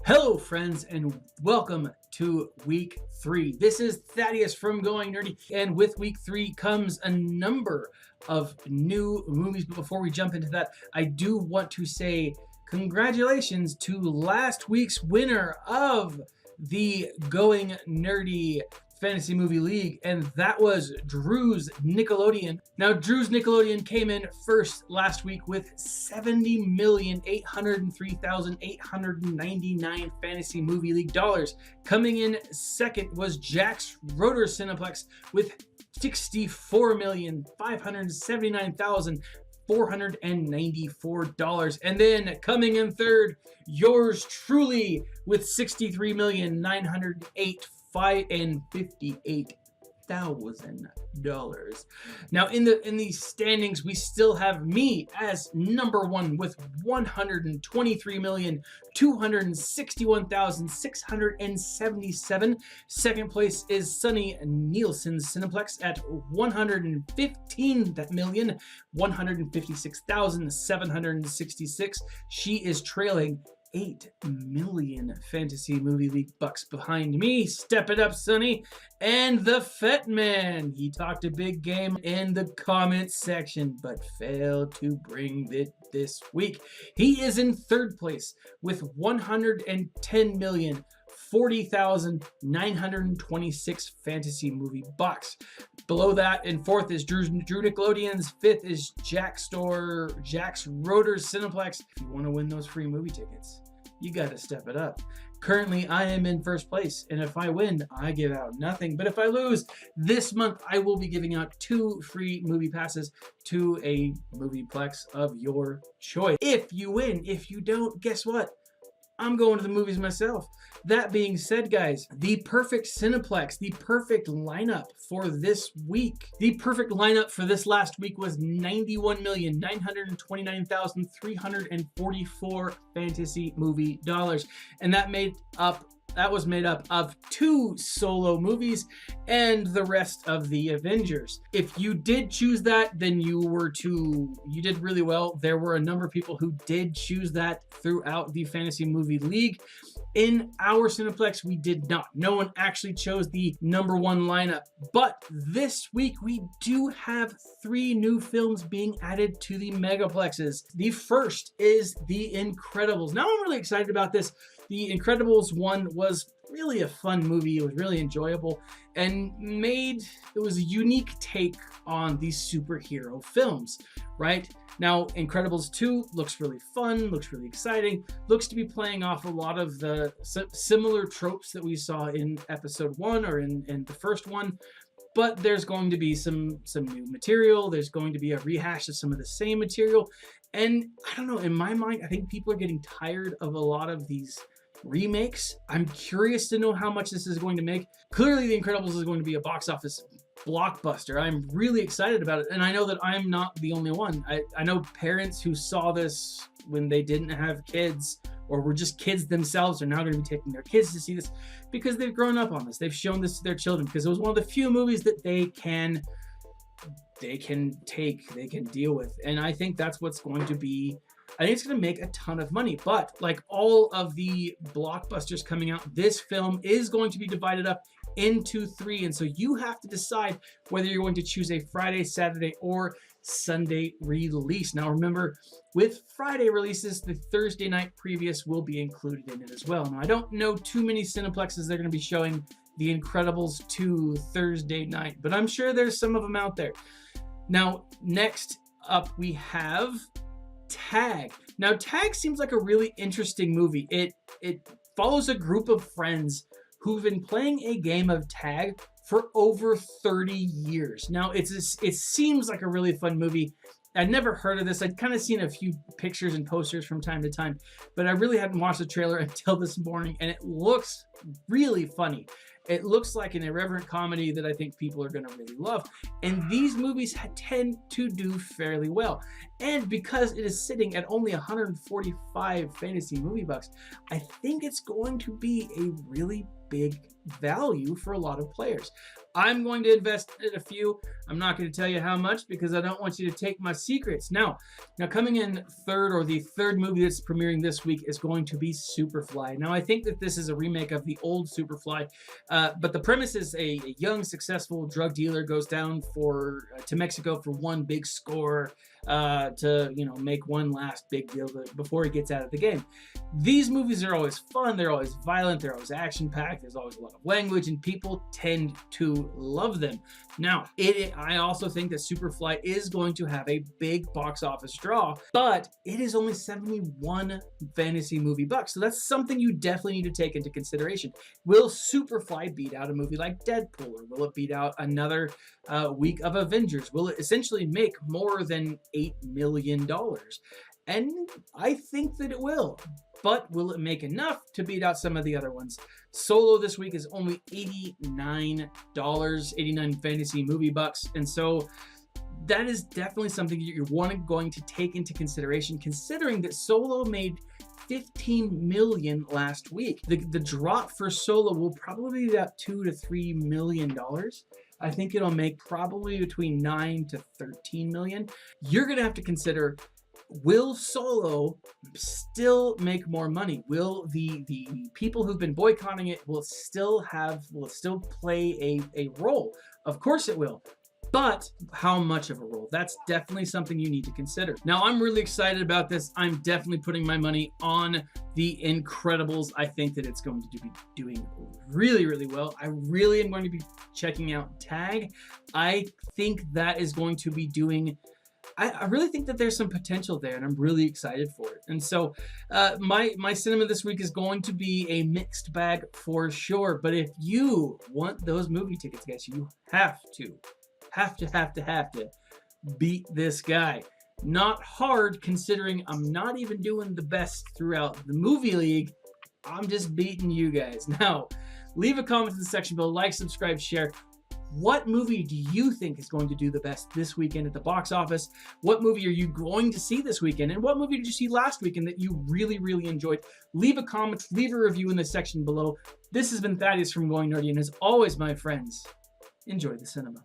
Hello, friends, and welcome to week 3. This is Thaddeus from Going Nerdy, and with week 3 comes a number of new movies. But before we jump into that, I do want to say congratulations to last week's winner of the Going Nerdy Fantasy Movie League, and that was Drew's Nickelodeon. Now, Drew's Nickelodeon came in first last week with $70,803,899 Fantasy Movie League dollars. Coming in second was Jack's Rotor Cineplex with $64,579,494. And then coming in third, yours truly with $63,908,058. Now in the standings, we still have me as number one with $123,261,677. Second place is Sunny Nielsen's Cineplex at $115,156,766. She is trailing 8 million Fantasy Movie League bucks behind me. Step it up, Sonny. And the Fat Man. He talked a big game in the comments section, but failed to bring it this week. He is in third place with 110,040,926 Fantasy Movie bucks. Below that, in fourth is Drew Nickelodeon's. Fifth is Jack's Rotor Cineplex. If you want to win those free movie tickets, you got to step it up. Currently, I am in first place, and if I win, I give out nothing. But if I lose, this month I will be giving out 2 free movie passes to a movieplex of your choice. If you win, if you don't, guess what? I'm going to the movies myself. That being said, guys, the perfect Cineplex, the perfect lineup for this week. The perfect lineup for this last week was 91,929,344 Fantasy Movie dollars. And that was made up of 2 solo movies and the rest of the Avengers. If you did choose that, then you did really well. There were a number of people who did choose that throughout the Fantasy Movie League. In our Cineplex, we did not. No one actually chose the number 1 lineup. But this week, we do have 3 new films being added to the Megaplexes. The first is The Incredibles. Now, I'm really excited about this. The Incredibles 1 was really a fun movie. It was really enjoyable and it was a unique take on these superhero films, right? Now, Incredibles 2 looks really fun, looks really exciting, looks to be playing off a lot of the similar tropes that we saw in episode 1 or in the first one. But there's going to be some new material. There's going to be a rehash of some of the same material. And I don't know, in my mind, I think people are getting tired of a lot of these remakes. I'm curious to know how much this is going to make. Clearly, The Incredibles is going to be a box office blockbuster. I'm really excited about it, and I know that I'm not the only one. I know parents who saw this when they didn't have kids or were just kids themselves are now going to be taking their kids to see this because they've grown up on this. They've shown this to their children because it was one of the few movies that they can deal with, and I think that's what's going to be. I think it's going to make a ton of money, but like all of the blockbusters coming out, this film is going to be divided up into 3, and so you have to decide whether you're going to choose a Friday, Saturday, or Sunday release. Now remember, with Friday releases, the Thursday night previous will be included in it as well. Now I don't know too many Cineplexes that are going to be showing The Incredibles 2 Thursday night, but I'm sure there's some of them out there. Now, next up we have Tag. Now, Tag seems like a really interesting movie. It follows a group of friends who've been playing a game of tag for over 30 years. Now, it seems like a really fun movie. I'd never heard of this. I'd kind of seen a few pictures and posters from time to time, but I really hadn't watched the trailer until this morning, and it looks really funny. It looks like an irreverent comedy that I think people are going to really love. And these movies tend to do fairly well. And because it is sitting at only 145 fantasy movie bucks, I think it's going to be a really big value for a lot of players. I'm going to invest in a few. I'm not going to tell you how much because I don't want you to take my secrets. Now coming in third, or the third movie that's premiering this week, is going to be Superfly. Now I think that this is a remake of the old Superfly, but the premise is a young, successful drug dealer goes down to Mexico for one big score, to make one last big deal before he gets out of the game. These movies are always fun. They're always violent. They're always action-packed. There's always a lot of language, and people tend to love them. Now, I also think that Superfly is going to have a big box office draw, but it is only 71 fantasy movie bucks. So that's something you definitely need to take into consideration. Will Superfly beat out a movie like Deadpool, or will it beat out another week of Avengers? Will it essentially make more than $8 million? And I think that it will. But will it make enough to beat out some of the other ones? Solo this week is only $89, 89 fantasy movie bucks. And so that is definitely something you're going to take into consideration, considering that Solo made $15 million last week. The drop for Solo will probably be about $2 to $3 million. I think it'll make probably between 9 to 13 million. You're going to have to consider, will Solo still make more money? Will the people who've been boycotting it will it still play a role? Of course it will. But how much of a role? That's definitely something you need to consider. Now, I'm really excited about this. I'm definitely putting my money on The Incredibles. I think that it's going to be doing really, really well. I really am going to be checking out Tag. I think that is going to be doing... I really think that there's some potential there, and I'm really excited for it. And so my cinema this week is going to be a mixed bag for sure. But if you want those movie tickets, guys, you have to beat this guy. Not hard, considering I'm not even doing the best throughout the movie league. I'm just beating you guys. Now, leave a comment in the section below, like, subscribe, share. What movie do you think is going to do the best this weekend at the box office? What movie are you going to see this weekend? And what movie did you see last weekend that you really, really enjoyed? Leave a comment, leave a review in the section below. This has been Thaddeus from Going Nerdy, and as always, my friends, enjoy the cinema.